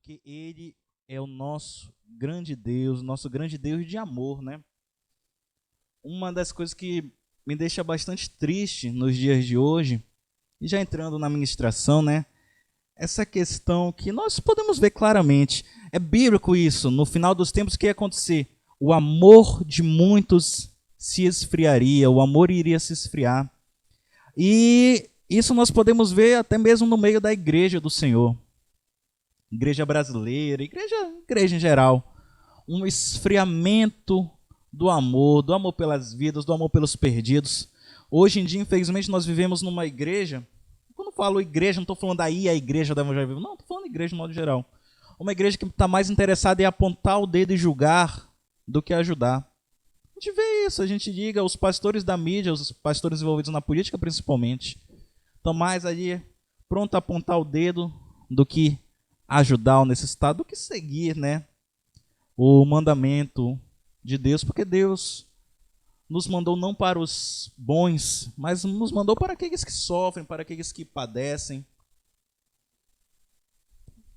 porque Ele é o nosso grande Deus de amor, né? Uma das coisas que me deixa bastante triste nos dias de hoje, e já entrando na ministração, né? Essa questão que nós podemos ver claramente, é bíblico isso, no final dos tempos o que ia acontecer? O amor de muitos se esfriaria, o amor iria se esfriar. E isso nós podemos ver até mesmo no meio da igreja do Senhor. Igreja brasileira, igreja em geral. Um esfriamento do amor pelas vidas, do amor pelos perdidos. Hoje em dia, infelizmente, nós vivemos numa igreja. Quando falo igreja, não estou falando aí a igreja da Evangelho Vivo. Não, estou falando igreja de modo geral. Uma igreja que está mais interessada em apontar o dedo e julgar do que ajudar. A gente vê isso, a gente diga, os pastores da mídia, os pastores envolvidos na política principalmente, estão mais ali prontos a apontar o dedo do que ajudar o necessitado, do que seguir, né, o mandamento de Deus, porque Deus nos mandou não para os bons, mas nos mandou para aqueles que sofrem, para aqueles que padecem.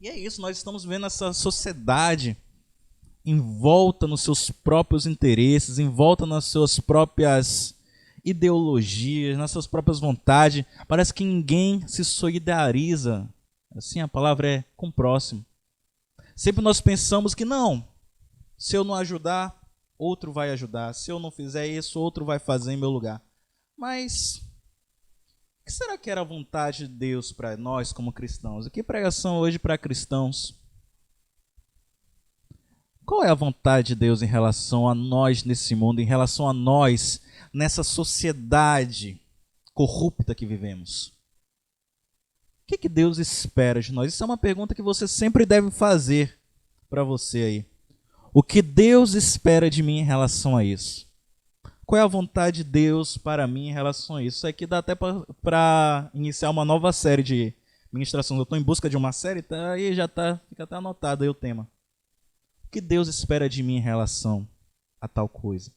E é isso, nós estamos vendo essa sociedade envolta nos seus próprios interesses, envolta nas suas próprias ideologias, nas suas próprias vontades. Parece que ninguém se solidariza, assim a palavra é, com o próximo. Sempre nós pensamos que não, se eu não ajudar, outro vai ajudar. Se eu não fizer isso, outro vai fazer em meu lugar. Mas o que será que era a vontade de Deus para nós como cristãos? E que pregação hoje para cristãos? Qual é a vontade de Deus em relação a nós nesse mundo, em relação a nós nessa sociedade corrupta que vivemos? O que Deus espera de nós? Isso é uma pergunta que você sempre deve fazer para você aí. O que Deus espera de mim em relação a isso? Qual é a vontade de Deus para mim em relação a isso? Isso aqui dá até para iniciar uma nova série de ministrações. Eu estou em busca de uma série, tá? Aí já fica até anotado aí o tema. O que Deus espera de mim em relação a tal coisa?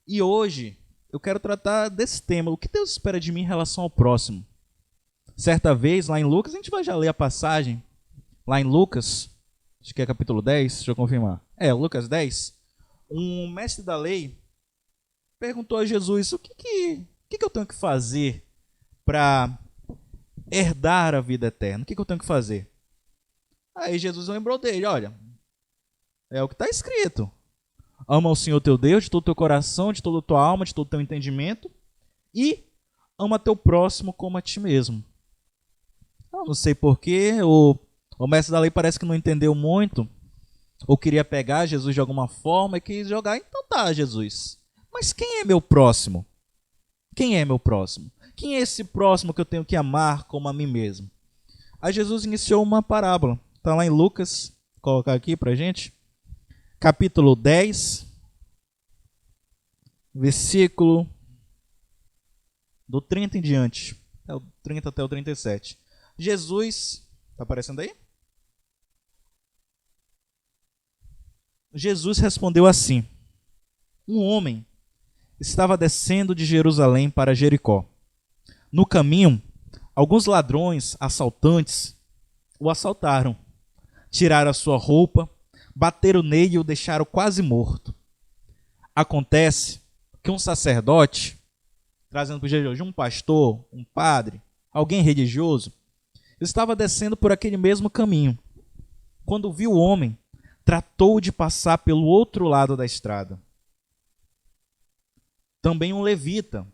E hoje eu quero tratar desse tema. O que Deus espera de mim em relação ao próximo? Certa vez, lá em Lucas, a gente vai já ler a passagem. Lá em Lucas, acho que é capítulo 10, deixa eu confirmar. Lucas 10. Um mestre da lei perguntou a Jesus: o que eu tenho que fazer para herdar a vida eterna? O que eu tenho que fazer? Aí Jesus lembrou dele: olha, é o que está escrito. Ama o Senhor teu Deus de todo o teu coração, de toda a tua alma, de todo o teu entendimento, e ama teu próximo como a ti mesmo. Eu não sei porquê, o mestre da lei parece que não entendeu muito, ou queria pegar Jesus de alguma forma e quis jogar. Então tá, Jesus, mas quem é meu próximo? Quem é meu próximo? Quem é esse próximo que eu tenho que amar como a mim mesmo? Aí Jesus iniciou uma parábola. Está lá em Lucas, vou colocar aqui pra gente. Capítulo 10, versículo do 30 em diante. É o 30 até o 37. Jesus, está aparecendo aí? Jesus respondeu assim: um homem estava descendo de Jerusalém para Jericó. No caminho, alguns ladrões, assaltantes, o assaltaram. Tiraram a sua roupa, bateram nele e o deixaram quase morto. Acontece que um sacerdote, trazendo para o dia de hoje um pastor, um padre, alguém religioso, estava descendo por aquele mesmo caminho. Quando viu o homem, tratou de passar pelo outro lado da estrada. Também um levita,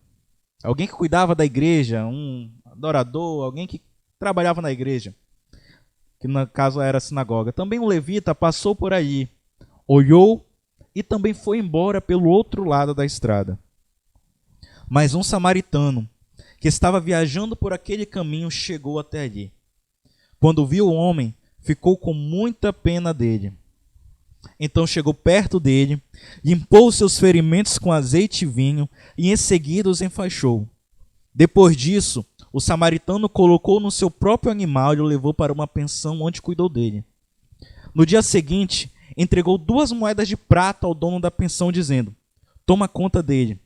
alguém que cuidava da igreja, um adorador, alguém que trabalhava na igreja, que no caso era a sinagoga. Também um levita passou por aí, olhou e também foi embora pelo outro lado da estrada. Mas um samaritano, que estava viajando por aquele caminho, chegou até ali. Quando viu o homem, ficou com muita pena dele. Então chegou perto dele, limpou os seus ferimentos com azeite e vinho e em seguida os enfaixou. Depois disso, o samaritano colocou no seu próprio animal e o levou para uma pensão onde cuidou dele. No dia seguinte, entregou 2 moedas de prata ao dono da pensão, dizendo: toma conta dele.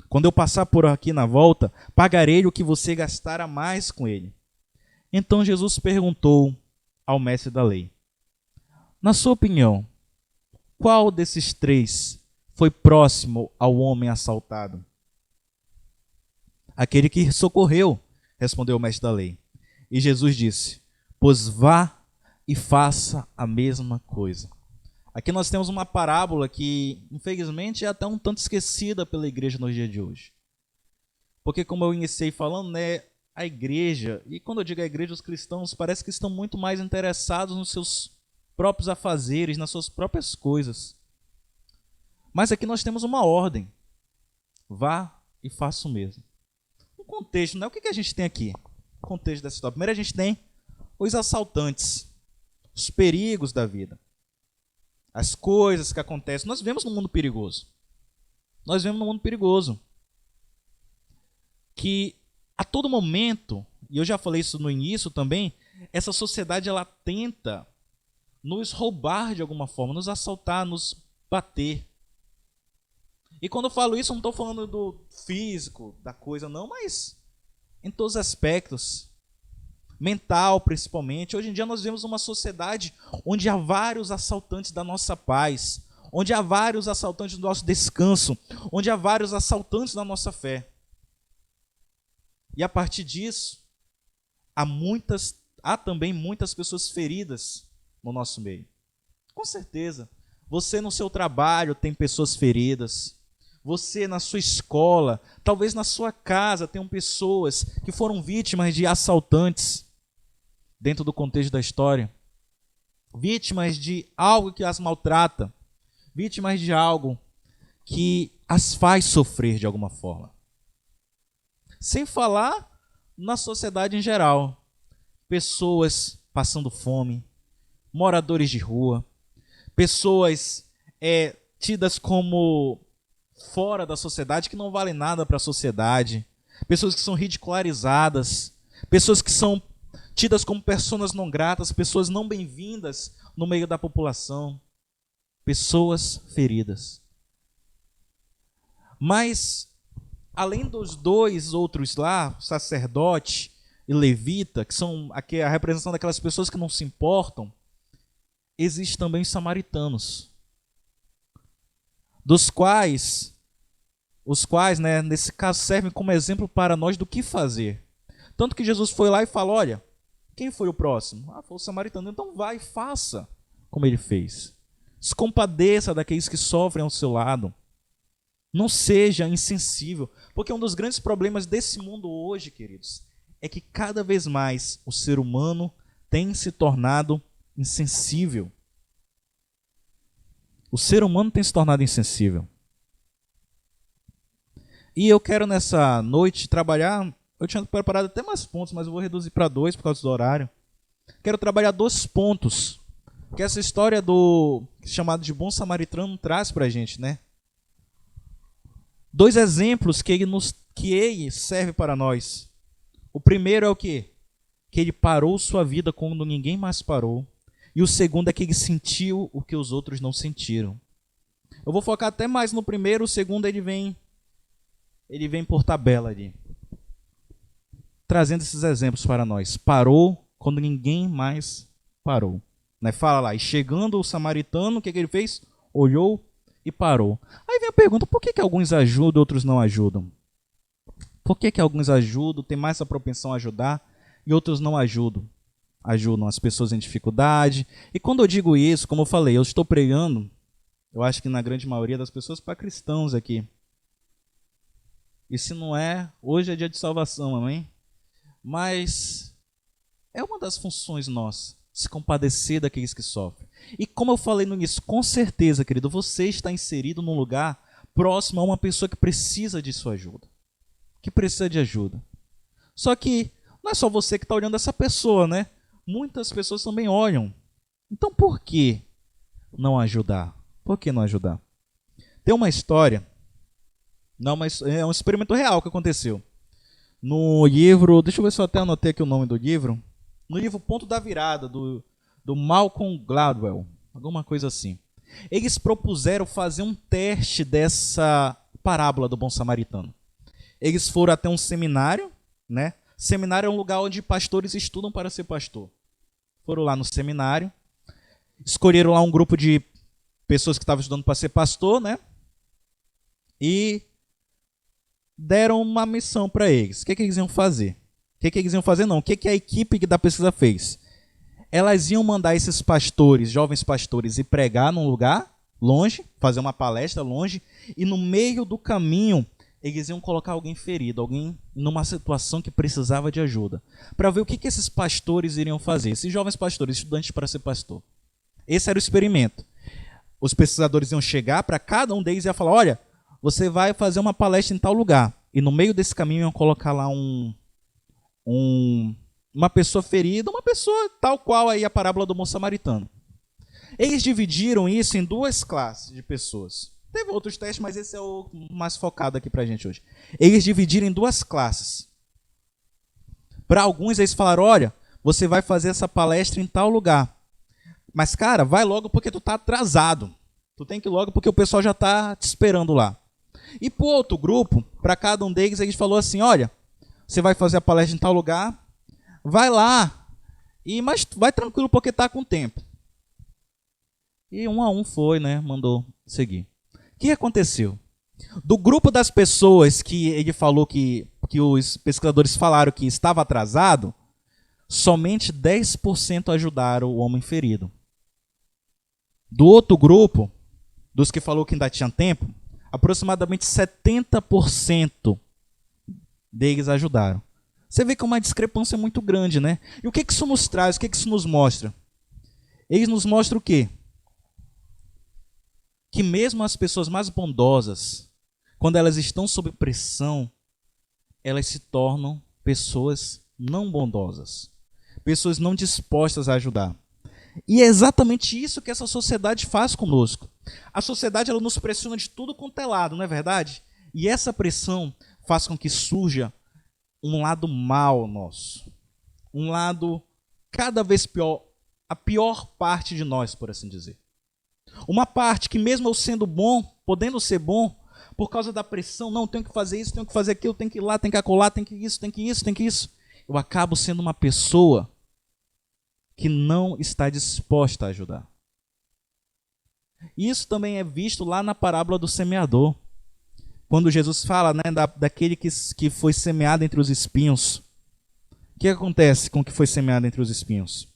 Quando eu passar por aqui na volta, pagarei o que você gastar a mais com ele. Então Jesus perguntou ao mestre da lei: Na sua opinião, qual desses três foi próximo ao homem assaltado? Aquele que socorreu, respondeu o mestre da lei. E Jesus disse: pois vá e faça a mesma coisa. Aqui nós temos uma parábola que, infelizmente, é até um tanto esquecida pela igreja nos dias de hoje. Porque, como eu iniciei falando, né, a igreja, e quando eu digo a igreja, os cristãos, parece que estão muito mais interessados nos seus próprios afazeres, nas suas próprias coisas. Mas aqui nós temos uma ordem. Vá e faça o mesmo. Um contexto, né? O que a gente tem aqui? O contexto dessa história. Primeiro a gente tem os assaltantes, os perigos da vida, as coisas que acontecem. Nós vivemos num mundo perigoso. Nós vivemos num mundo perigoso. Que a todo momento, e eu já falei isso no início também, essa sociedade ela tenta nos roubar de alguma forma, nos assaltar, nos bater. E quando eu falo isso, eu não estou falando do físico, da coisa não, mas em todos os aspectos. Mental, principalmente. Hoje em dia nós vemos uma sociedade onde há vários assaltantes da nossa paz, onde há vários assaltantes do nosso descanso, onde há vários assaltantes da nossa fé. E a partir disso, há também muitas pessoas feridas no nosso meio. Com certeza. Você no seu trabalho tem pessoas feridas. Você na sua escola, talvez na sua casa, tenham pessoas que foram vítimas de assaltantes dentro do contexto da história. Vítimas de algo que as maltrata. Vítimas de algo que as faz sofrer de alguma forma. Sem falar na sociedade em geral. Pessoas passando fome, moradores de rua, pessoas tidas como fora da sociedade, que não valem nada para a sociedade, pessoas que são ridicularizadas, pessoas que são tidas como pessoas não gratas, pessoas não bem-vindas no meio da população, pessoas feridas. Mas, além dos dois outros lá, sacerdote e levita, que são a representação daquelas pessoas que não se importam, existem também os samaritanos, os quais, né, nesse caso, servem como exemplo para nós do que fazer. Tanto que Jesus foi lá e falou: olha, quem foi o próximo? Foi o samaritano. Então vai e faça como ele fez. Se compadeça daqueles que sofrem ao seu lado. Não seja insensível. Porque um dos grandes problemas desse mundo hoje, queridos, é que cada vez mais o ser humano tem se tornado insensível. O ser humano tem se tornado insensível. E eu quero nessa noite trabalhar, eu tinha preparado até mais pontos, mas eu vou reduzir para 2 por causa do horário. Quero trabalhar 2 pontos, que essa história do chamado de bom samaritano traz para a gente, né? 2 exemplos que ele serve para nós. O primeiro é o quê? Que ele parou sua vida quando ninguém mais parou. E o segundo é que ele sentiu o que os outros não sentiram. Eu vou focar até mais no primeiro, o segundo ele vem por tabela ali, trazendo esses exemplos para nós. Parou quando ninguém mais parou. Né? Fala lá, e chegando o samaritano, o que ele fez? Olhou e parou. Aí vem a pergunta, por que alguns ajudam e outros não ajudam? Por que alguns ajudam, têm mais a propensão a ajudar, e outros não ajudam? Ajudam as pessoas em dificuldade. E quando eu digo isso, como eu falei, eu estou pregando, eu acho que na grande maioria das pessoas, para cristãos aqui. E se não é, hoje é dia de salvação, amém? Mas é uma das funções nossas, se compadecer daqueles que sofrem. E como eu falei no início, com certeza, querido, você está inserido num lugar próximo a uma pessoa que precisa de sua ajuda. Que precisa de ajuda. Só que não é só você que está olhando essa pessoa, né? Muitas pessoas também olham. Então por que não ajudar? Por que não ajudar? Tem uma história. Não, mas é um experimento real que aconteceu. No livro, deixa eu ver se eu até anotei aqui o nome do livro. No livro Ponto da Virada, do Malcolm Gladwell, alguma coisa assim. Eles propuseram fazer um teste dessa parábola do bom samaritano. Eles foram até um seminário, né? Seminário é um lugar onde pastores estudam para ser pastor. Foram lá no seminário escolheram lá um grupo de pessoas que estavam estudando para ser pastor, né? E deram uma missão para eles. O que eles iam fazer? O que eles iam fazer não? O que a equipe da pesquisa fez? Elas iam mandar esses pastores, jovens pastores, ir pregar num lugar longe, fazer uma palestra longe, e no meio do caminho eles iam colocar alguém ferido, alguém numa situação que precisava de ajuda, para ver o que esses pastores iriam fazer, esses jovens pastores, estudantes para ser pastor. Esse era o experimento. Os pesquisadores iam chegar para cada um deles e ia falar, olha, você vai fazer uma palestra em tal lugar, e no meio desse caminho iam colocar lá uma pessoa ferida, uma pessoa tal qual aí a parábola do bom samaritano. Eles dividiram isso em duas classes de pessoas. Teve outros testes, mas esse é o mais focado aqui pra gente hoje. Eles dividiram em duas classes. Para alguns eles falaram, olha, você vai fazer essa palestra em tal lugar. Mas, cara, vai logo porque tu tá atrasado. Tu tem que ir logo porque o pessoal já tá te esperando lá. E pro outro grupo, para cada um deles, eles falou assim, olha, você vai fazer a palestra em tal lugar, vai lá, mas vai tranquilo porque tá com tempo. E um a um foi, né? Mandou seguir. O que aconteceu? Do grupo das pessoas que ele falou que os pesquisadores falaram que estava atrasado, somente 10% ajudaram o homem ferido. Do outro grupo, dos que falou que ainda tinha tempo, aproximadamente 70% deles ajudaram. Você vê que é uma discrepância muito grande, né? E o que isso nos traz? O que isso nos mostra? Eles nos mostram o quê? Que mesmo as pessoas mais bondosas, quando elas estão sob pressão, elas se tornam pessoas não bondosas. Pessoas não dispostas a ajudar. E é exatamente isso que essa sociedade faz conosco. A sociedade ela nos pressiona de tudo quanto é lado, não é verdade? E essa pressão faz com que surja um lado mal nosso. Um lado cada vez pior, a pior parte de nós, por assim dizer. Uma parte que mesmo eu sendo bom, podendo ser bom, por causa da pressão, não, tenho que fazer isso, tenho que fazer aquilo, tenho que ir lá, tenho que acolá, tenho que isso, tenho que isso, tenho que isso. Eu acabo sendo uma pessoa que não está disposta a ajudar. Isso também é visto lá na parábola do semeador. Quando Jesus fala, né, daquele que foi semeado entre os espinhos. O que acontece com o que foi semeado entre os espinhos?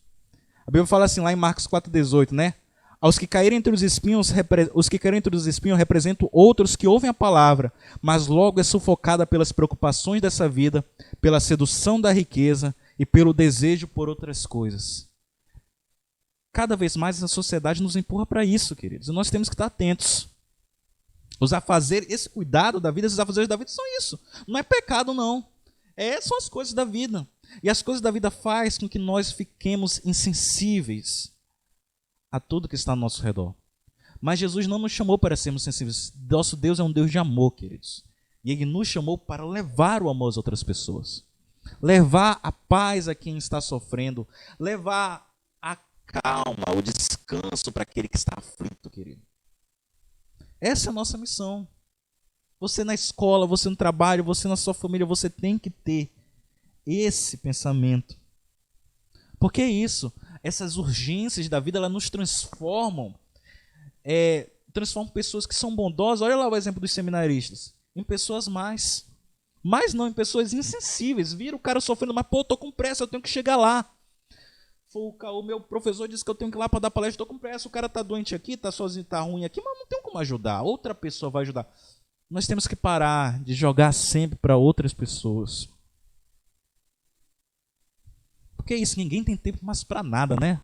A Bíblia fala assim lá em Marcos 4,18, né? Os que caíram entre os espinhos representam outros que ouvem a palavra, mas logo é sufocada pelas preocupações dessa vida, pela sedução da riqueza e pelo desejo por outras coisas. Cada vez mais a sociedade nos empurra para isso, queridos. E nós temos que estar atentos. Os afazeres, esse cuidado da vida, esses afazeres da vida são isso. Não é pecado, não. São as coisas da vida. E as coisas da vida fazem com que nós fiquemos insensíveis a tudo que está ao nosso redor. Mas Jesus não nos chamou para sermos sensíveis. Nosso Deus é um Deus de amor, queridos. E Ele nos chamou para levar o amor às outras pessoas. Levar a paz a quem está sofrendo. Levar a calma, o descanso para aquele que está aflito, querido. Essa é a nossa missão. Você na escola, você no trabalho, você na sua família, você tem que ter esse pensamento. Porque é isso. Essas urgências da vida, elas nos transformam. Transformam pessoas que são bondosas. Olha lá o exemplo dos seminaristas. Em pessoas mais. Mas não, em pessoas insensíveis. Vira o cara sofrendo, mas pô, eu tô com pressa, eu tenho que chegar lá. O meu professor disse que eu tenho que ir lá para dar palestra, estou com pressa, o cara está doente aqui, está sozinho, está ruim aqui, mas não tem como ajudar, outra pessoa vai ajudar. Nós temos que parar de jogar sempre para outras pessoas. Porque é isso, ninguém tem tempo mais para nada, né?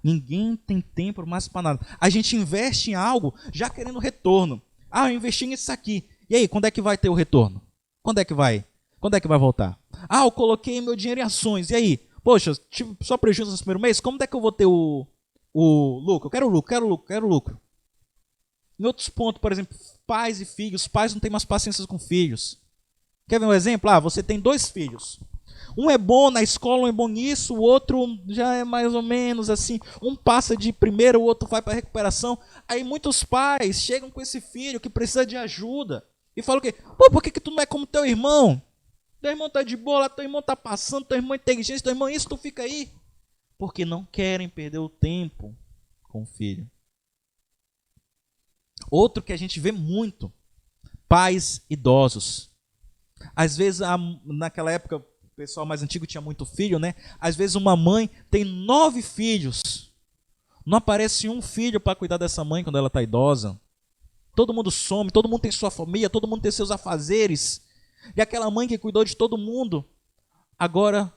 Ninguém tem tempo mais para nada. A gente investe em algo já querendo retorno. Eu investi nisso aqui. E aí, quando é que vai ter o retorno? Quando é que vai? Quando é que vai voltar? Eu coloquei meu dinheiro em ações, e aí? Poxa, tive só prejuízo no primeiro mês, como é que eu vou ter o lucro? Eu quero lucro. Em outros pontos, por exemplo, pais e filhos. Pais não têm mais paciência com filhos. Quer ver um exemplo? Você tem 2 filhos. Um é bom na escola, um é bom nisso, o outro já é mais ou menos assim. Um passa de primeiro, o outro vai para recuperação. Aí muitos pais chegam com esse filho que precisa de ajuda e falam o quê? Por que tu não é como teu irmão? Teu irmão tá de boa, teu irmão tá passando, teu irmão é inteligente, teu irmão isso, tu fica aí. Porque não querem perder o tempo com o filho. Outro que a gente vê muito, pais idosos. Às vezes, naquela época, o pessoal mais antigo tinha muito filho, né? Às vezes uma mãe tem 9 filhos. Não aparece um filho para cuidar dessa mãe quando ela está idosa. Todo mundo some, todo mundo tem sua família, todo mundo tem seus afazeres. E aquela mãe que cuidou de todo mundo, agora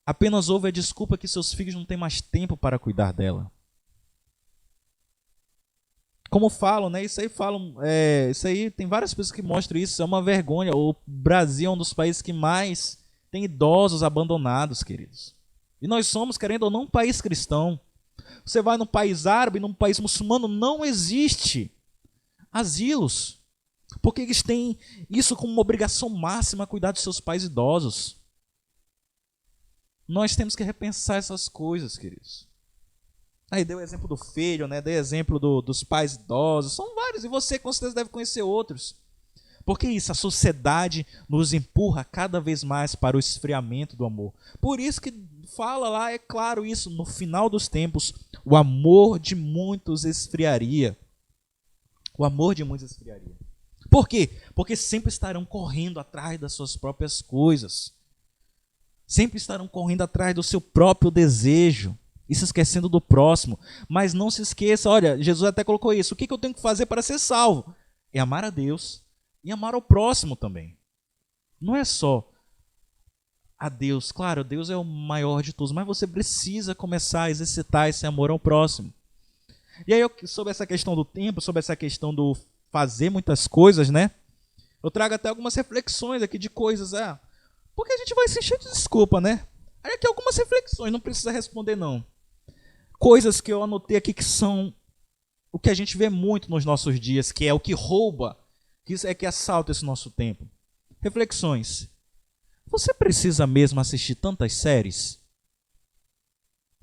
apenas ouve a desculpa que seus filhos não têm mais tempo para cuidar dela. Como falam, né? Isso aí tem várias pessoas que mostram isso, é uma vergonha. O Brasil é um dos países que mais tem idosos abandonados, queridos. E nós somos, querendo ou não, um país cristão. Você vai num país árabe, num país muçulmano, não existe asilos. Porque eles têm isso como uma obrigação máxima, cuidar dos seus pais idosos. Nós temos que repensar essas coisas, queridos. Aí deu o exemplo do filho, né? Deu exemplo dos pais idosos. São vários, e você com certeza deve conhecer outros. Porque isso, a sociedade nos empurra cada vez mais para o esfriamento do amor. Por isso que fala lá, é claro isso, no final dos tempos, o amor de muitos esfriaria. O amor de muitos esfriaria. Por quê? Porque sempre estarão correndo atrás das suas próprias coisas. Sempre estarão correndo atrás do seu próprio desejo. E se esquecendo do próximo. Mas não se esqueça, olha, Jesus até colocou isso. O que eu tenho que fazer para ser salvo? É amar a Deus e amar ao próximo também. Não é só a Deus. Claro, Deus é o maior de todos, mas você precisa começar a exercitar esse amor ao próximo. E aí, sobre essa questão do tempo, sobre essa questão do fazer muitas coisas, né? Eu trago até algumas reflexões aqui de coisas, porque a gente vai se encher de desculpa, né? Aí aqui algumas reflexões, não precisa responder não. Coisas que eu anotei aqui que são o que a gente vê muito nos nossos dias, que é o que rouba, que assalta esse nosso tempo. Reflexões. Você precisa mesmo assistir tantas séries?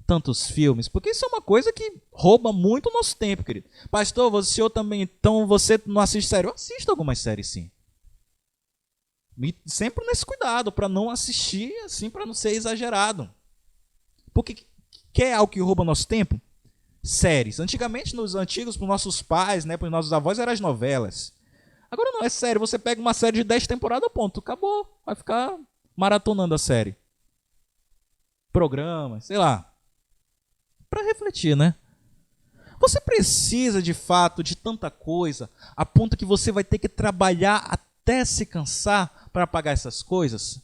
Tantos filmes? Porque isso é uma coisa que rouba muito o nosso tempo, querido. Pastor, você também, então você não assiste série? Eu assisto algumas séries, sim. E sempre nesse cuidado, para não assistir, assim, para não ser exagerado. Porque quer algo que rouba nosso tempo? Séries. Antigamente, nos antigos, para os nossos pais, né, para os nossos avós, eram as novelas. Agora não, é sério. Você pega uma série de 10 temporadas, ponto, acabou. Vai ficar maratonando a série. Programas, sei lá. Para refletir, né? Você precisa, de fato, de tanta coisa, a ponto que você vai ter que trabalhar até se cansar para pagar essas coisas?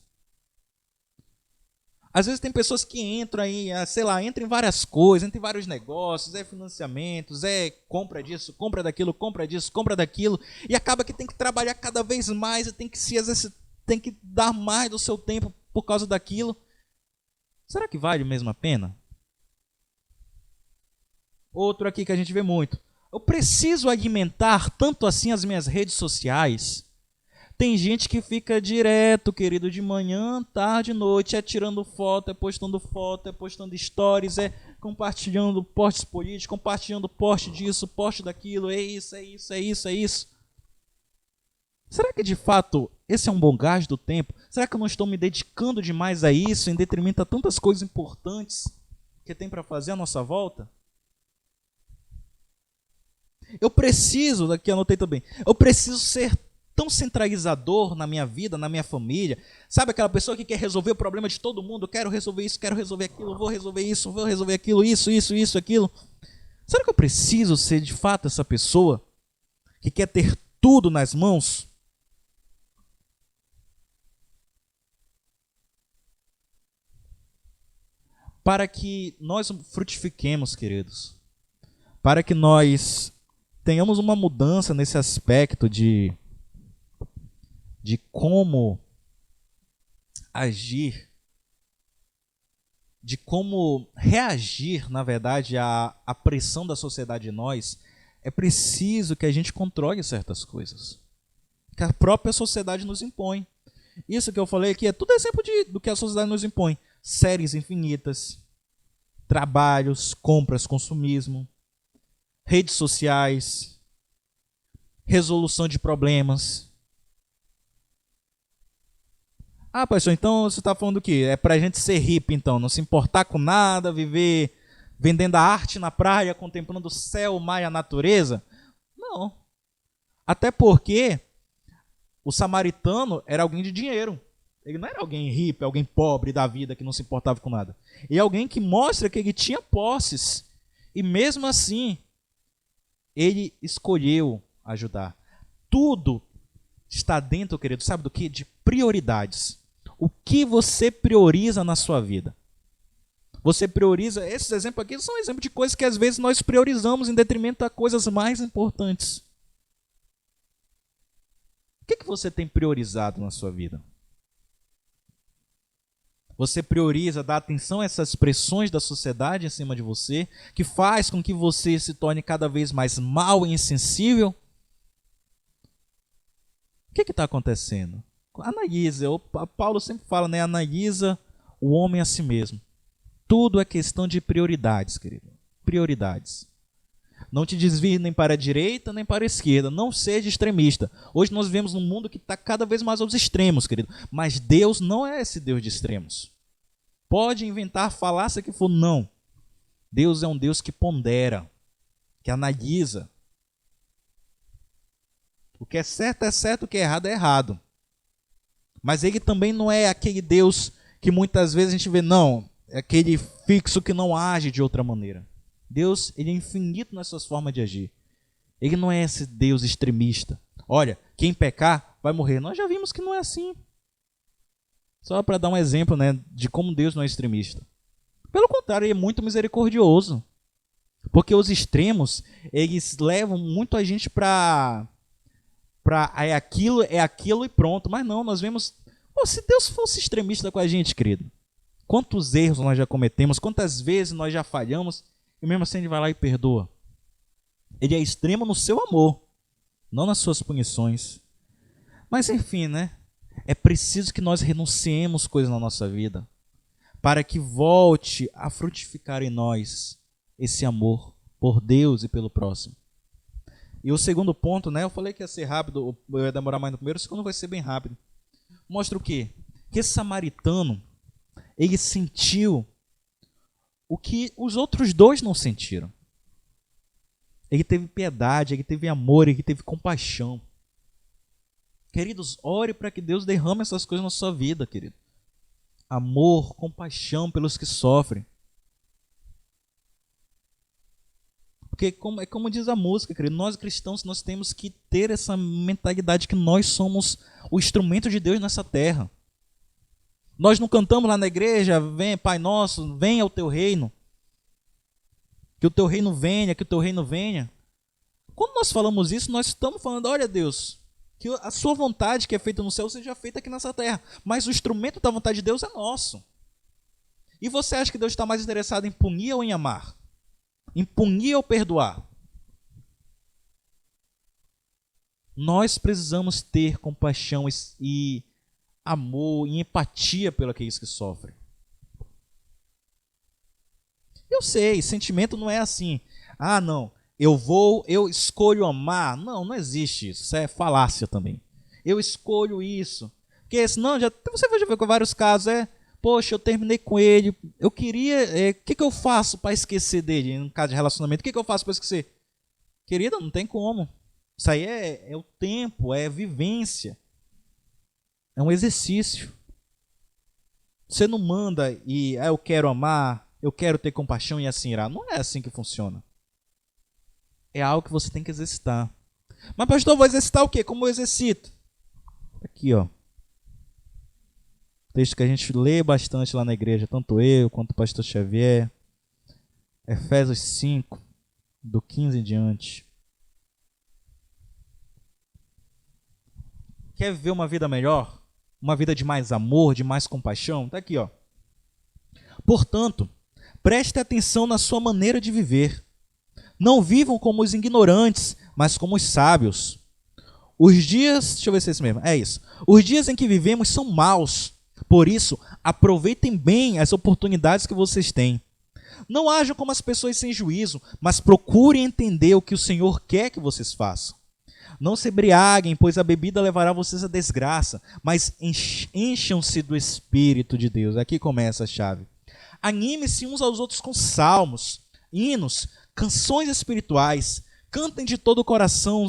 Às vezes tem pessoas que entram aí, entram em várias coisas, entram em vários negócios, financiamentos, compra disso, compra daquilo, compra disso, compra daquilo, e acaba que tem que trabalhar cada vez mais e tem que se exercitar, tem que dar mais do seu tempo por causa daquilo. Será que vale mesmo a pena? Outro aqui que a gente vê muito. Eu preciso alimentar tanto assim as minhas redes sociais? Tem gente que fica direto, querido, de manhã, tarde, noite, tirando foto, postando stories, compartilhando posts políticos, compartilhando post disso, post daquilo, é isso. Será que de fato esse é um bom gasto do tempo? Será que eu não estou me dedicando demais a isso, em detrimento a tantas coisas importantes que tem para fazer à nossa volta? Eu preciso, aqui anotei também, eu preciso ser tão centralizador na minha vida, na minha família. Sabe aquela pessoa que quer resolver o problema de todo mundo? Eu quero resolver isso, quero resolver aquilo, vou resolver isso, vou resolver aquilo, isso, aquilo. Será que eu preciso ser de fato essa pessoa que quer ter tudo nas mãos? Para que nós frutifiquemos, queridos, para que nós tenhamos uma mudança nesse aspecto de como agir, de como reagir, na verdade, à pressão da sociedade em nós, é preciso que a gente controle certas coisas que a própria sociedade nos impõe. Isso que eu falei aqui é tudo exemplo do que a sociedade nos impõe. Séries infinitas, trabalhos, compras, consumismo, redes sociais, resolução de problemas. Pastor, então você está falando o quê? É para a gente ser hippie, então, não se importar com nada, viver vendendo a arte na praia, contemplando o céu, o mar e a natureza? Não. Até porque o samaritano era alguém de dinheiro. Ele não era alguém hippie, alguém pobre da vida que não se importava com nada. E alguém que mostra que ele tinha posses. E mesmo assim, ele escolheu ajudar. Tudo está dentro, querido, sabe do que? De prioridades. O que você prioriza na sua vida? Você prioriza, esses exemplos aqui são exemplos de coisas que às vezes nós priorizamos em detrimento a coisas mais importantes. O que você tem priorizado na sua vida? Você prioriza dar atenção a essas pressões da sociedade em cima de você, que faz com que você se torne cada vez mais mau e insensível? O que está acontecendo? Analisa, Paulo sempre fala, né? Analisa o homem a si mesmo. Tudo é questão de prioridades, querido. Prioridades. Não te desvie nem para a direita, nem para a esquerda. Não seja extremista. Hoje nós vivemos num mundo que está cada vez mais aos extremos, querido. Mas Deus não é esse Deus de extremos. Pode inventar falácia que for, não. Deus é um Deus que pondera, que analisa. O que é certo, o que é errado. Mas ele também não é aquele Deus que muitas vezes a gente vê, não, é aquele fixo que não age de outra maneira. Deus, ele é infinito nas suas formas de agir. Ele não é esse Deus extremista. Olha, quem pecar vai morrer. Nós já vimos que não é assim. Só para dar um exemplo, né, de como Deus não é extremista. Pelo contrário, ele é muito misericordioso. Porque os extremos, eles levam muito a gente para é aquilo e pronto. Mas não, nós vemos... Pô, se Deus fosse extremista com a gente, querido, quantos erros nós já cometemos, quantas vezes nós já falhamos, e mesmo assim ele vai lá e perdoa. Ele é extremo no seu amor, não nas suas punições. Mas enfim, né? É preciso que nós renunciemos coisas na nossa vida, para que volte a frutificar em nós esse amor por Deus e pelo próximo. E o segundo ponto, né? Eu falei que ia ser rápido, eu ia demorar mais no primeiro, o segundo vai ser bem rápido. Mostra o quê? Que esse samaritano, ele sentiu o que os outros dois não sentiram. Ele teve piedade, ele teve amor, ele teve compaixão. Queridos, ore para que Deus derrame essas coisas na sua vida, querido. Amor, compaixão pelos que sofrem. Porque é como diz a música, querido, nós cristãos nós temos que ter essa mentalidade que nós somos o instrumento de Deus nessa terra. Nós não cantamos lá na igreja, vem Pai Nosso, venha o teu reino. Que o teu reino venha, que o teu reino venha. Quando nós falamos isso, nós estamos falando, olha Deus, que a sua vontade que é feita no céu seja feita aqui nessa terra. Mas o instrumento da vontade de Deus é nosso. E você acha que Deus está mais interessado em punir ou em amar? Em punir ou perdoar? Nós precisamos ter compaixão e amor e empatia pelo aqueles que sofrem. Eu sei, sentimento não é assim. Ah, não, eu escolho amar. Não, não existe isso. Isso é falácia também. Eu escolho isso. Porque senão, você vai ver com vários casos, poxa, eu terminei com ele, eu queria, o que eu faço para esquecer dele, no caso de relacionamento, o que eu faço para esquecer? Querida, não tem como. Isso aí é o tempo, é vivência. É um exercício. Você não manda e, eu quero amar, eu quero ter compaixão e assim irá. Não é assim que funciona. É algo que você tem que exercitar. Mas pastor, eu vou exercitar o quê? Como eu exercito? Aqui, ó. Texto que a gente lê bastante lá na igreja, tanto eu quanto o pastor Xavier. Efésios 5, do 15 em diante. Quer viver uma vida melhor? Uma vida de mais amor, de mais compaixão? Está aqui, ó. Portanto, preste atenção na sua maneira de viver. Não vivam como os ignorantes, mas como os sábios. Os dias... Deixa eu ver se é isso mesmo. É isso. Os dias em que vivemos são maus. Por isso, aproveitem bem as oportunidades que vocês têm. Não hajam como as pessoas sem juízo, mas procurem entender o que o Senhor quer que vocês façam. Não se embriaguem, pois a bebida levará vocês à desgraça, mas encham-se do Espírito de Deus. Aqui começa a chave. Anime-se uns aos outros com salmos, hinos, canções espirituais. Cantem de todo o coração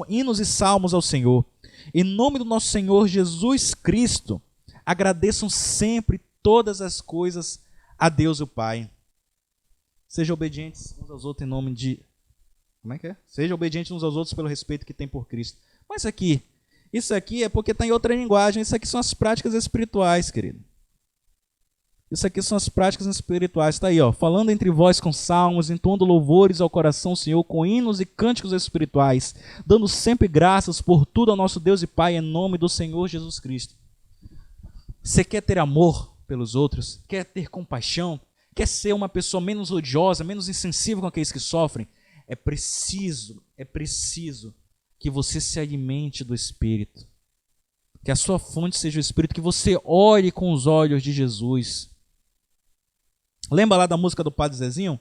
hinos e salmos ao Senhor. Em nome do nosso Senhor Jesus Cristo, agradeçam sempre todas as coisas a Deus o Pai. Sejam obedientes uns aos outros em nome de... Como é que é? Sejam obedientes uns aos outros pelo respeito que tem por Cristo. Mas isso aqui é porque está em outra linguagem. Isso aqui são as práticas espirituais, querido. Isso aqui são as práticas espirituais. Está aí, ó. Falando entre vós com salmos, entoando louvores ao coração do Senhor, com hinos e cânticos espirituais, dando sempre graças por tudo ao nosso Deus e Pai, em nome do Senhor Jesus Cristo. Você quer ter amor pelos outros? Quer ter compaixão? Quer ser uma pessoa menos odiosa, menos insensível com aqueles que sofrem? É preciso que você se alimente do Espírito. Que a sua fonte seja o Espírito, que você olhe com os olhos de Jesus. Lembra lá da música do Padre Zezinho?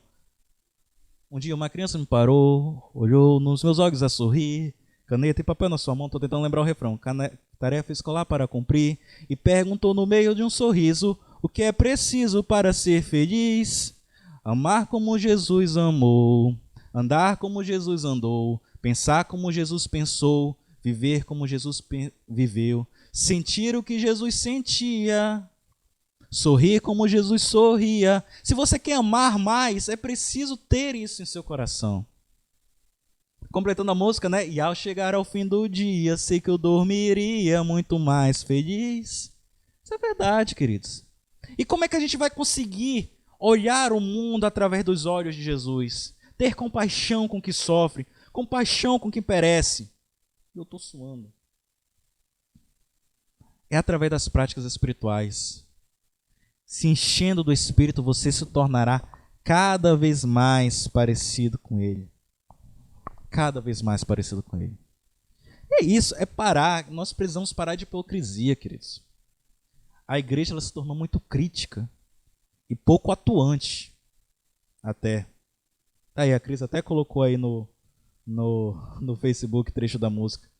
Um dia uma criança me parou, olhou nos meus olhos a sorrir, caneta e papel na sua mão, estou tentando lembrar o refrão, tarefa escolar para cumprir, e perguntou no meio de um sorriso, o que é preciso para ser feliz? Amar como Jesus amou, andar como Jesus andou, pensar como Jesus pensou, viver como Jesus viveu, sentir o que Jesus sentia, sorrir como Jesus sorria. Se você quer amar mais, é preciso ter isso em seu coração. Completando a música, né? E ao chegar ao fim do dia, sei que eu dormiria muito mais feliz. Isso é verdade, queridos. E como é que a gente vai conseguir olhar o mundo através dos olhos de Jesus? Ter compaixão com o que sofre, compaixão com o que perece. Eu estou suando. É através das práticas espirituais. Se enchendo do Espírito, você se tornará cada vez mais parecido com Ele. Cada vez mais parecido com Ele. E é isso, é parar. Nós precisamos parar de hipocrisia, queridos. A igreja ela se tornou muito crítica e pouco atuante. Até. Tá aí, a Cris até colocou aí no Facebook trecho da música.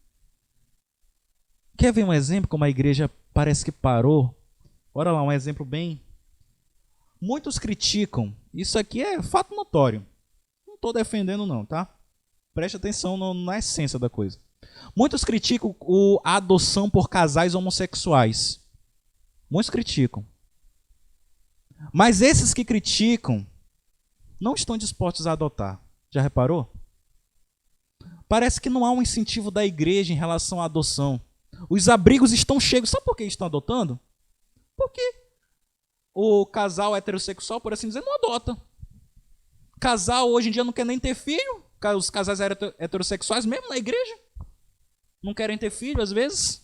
Quer ver um exemplo como a igreja parece que parou? Olha lá, um exemplo bem... Muitos criticam, isso aqui é fato notório. Não estou defendendo não, tá? Preste atenção na essência da coisa. Muitos criticam a adoção por casais homossexuais. Muitos criticam. Mas esses que criticam não estão dispostos a adotar. Já reparou? Parece que não há um incentivo da igreja em relação à adoção. Os abrigos estão cheios. Sabe por que estão adotando? Porque o casal heterossexual, por assim dizer, não adota. Casal hoje em dia não quer nem ter filho. Os casais heterossexuais, mesmo na igreja, não querem ter filho às vezes.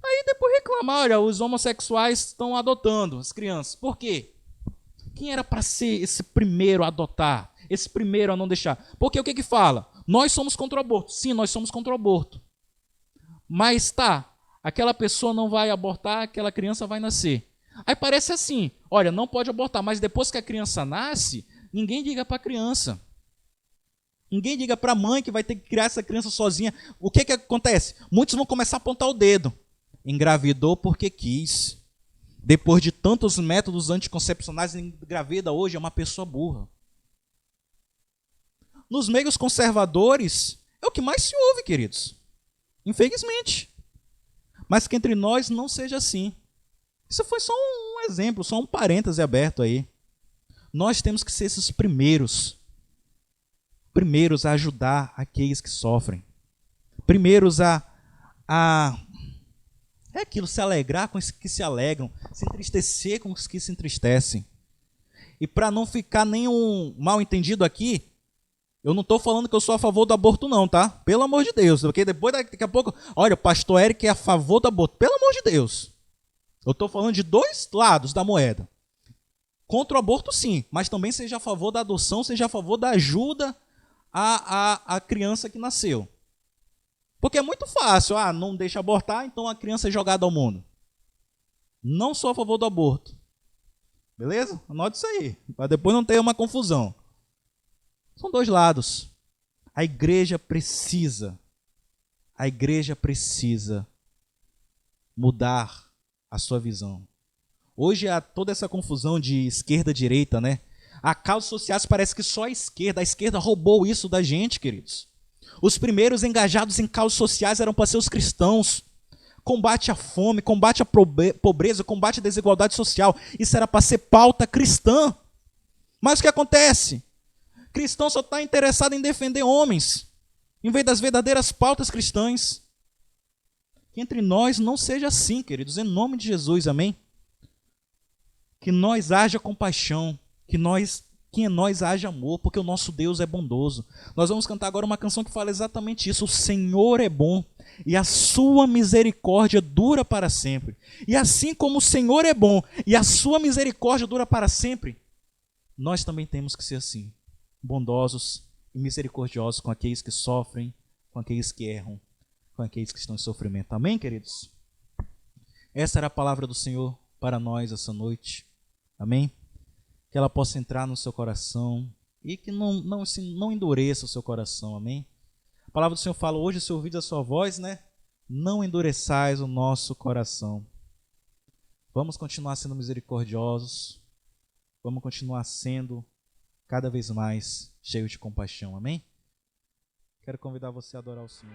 Aí depois reclamar, olha, os homossexuais estão adotando as crianças. Por quê? Quem era para ser esse primeiro a adotar? Esse primeiro a não deixar? Porque o que que fala? Nós somos contra o aborto. Sim, nós somos contra o aborto. Mas tá, aquela pessoa não vai abortar, aquela criança vai nascer. Aí parece assim, olha, não pode abortar, mas depois que a criança nasce, ninguém liga para a criança. Ninguém liga para a mãe que vai ter que criar essa criança sozinha. O que que acontece? Muitos vão começar a apontar o dedo. Engravidou porque quis. Depois de tantos métodos anticoncepcionais, engravida hoje é uma pessoa burra. Nos meios conservadores, é o que mais se ouve, queridos. Infelizmente. Mas que entre nós não seja assim. Isso foi só um exemplo, só um parêntese aberto aí. Nós temos que ser esses primeiros a ajudar aqueles que sofrem. Primeiros a é aquilo, se alegrar com os que se alegram, se entristecer com os que se entristecem. E para não ficar nenhum mal entendido aqui, eu não estou falando que eu sou a favor do aborto não, tá? Pelo amor de Deus, porque depois daqui a pouco, olha, o pastor Eric é a favor do aborto. Pelo amor de Deus. Eu estou falando de dois lados da moeda. Contra o aborto sim, mas também seja a favor da adoção, seja a favor da ajuda à criança que nasceu. Porque é muito fácil, não deixa abortar, então a criança é jogada ao mundo. Não sou a favor do aborto. Beleza? Anote isso aí, para depois não ter uma confusão. São dois lados. A igreja precisa mudar a sua visão. Hoje há toda essa confusão de esquerda e direita, né? A causas sociais parece que só a esquerda roubou isso da gente, queridos. Os primeiros engajados em causas sociais eram para ser os cristãos. Combate à fome, combate à pobreza, combate à desigualdade social. Isso era para ser pauta cristã. Mas o que acontece? Cristão só está interessado em defender homens, em vez das verdadeiras pautas cristãs. Que entre nós não seja assim, queridos, em nome de Jesus, amém? Que nós haja compaixão, que em nós haja amor, porque o nosso Deus é bondoso. Nós vamos cantar agora uma canção que fala exatamente isso. O Senhor é bom e a sua misericórdia dura para sempre. E assim como o Senhor é bom e a sua misericórdia dura para sempre, nós também temos que ser assim, bondosos e misericordiosos com aqueles que sofrem, com aqueles que erram, com aqueles que estão em sofrimento. Amém, queridos? Essa era a palavra do Senhor para nós essa noite. Amém? Que ela possa entrar no seu coração e que não endureça o seu coração. Amém? A palavra do Senhor fala hoje, se ouvides a sua voz, né? Não endureçais o nosso coração. Vamos continuar sendo misericordiosos. Vamos continuar sendo cada vez mais cheios de compaixão. Amém? Quero convidar você a adorar o Senhor.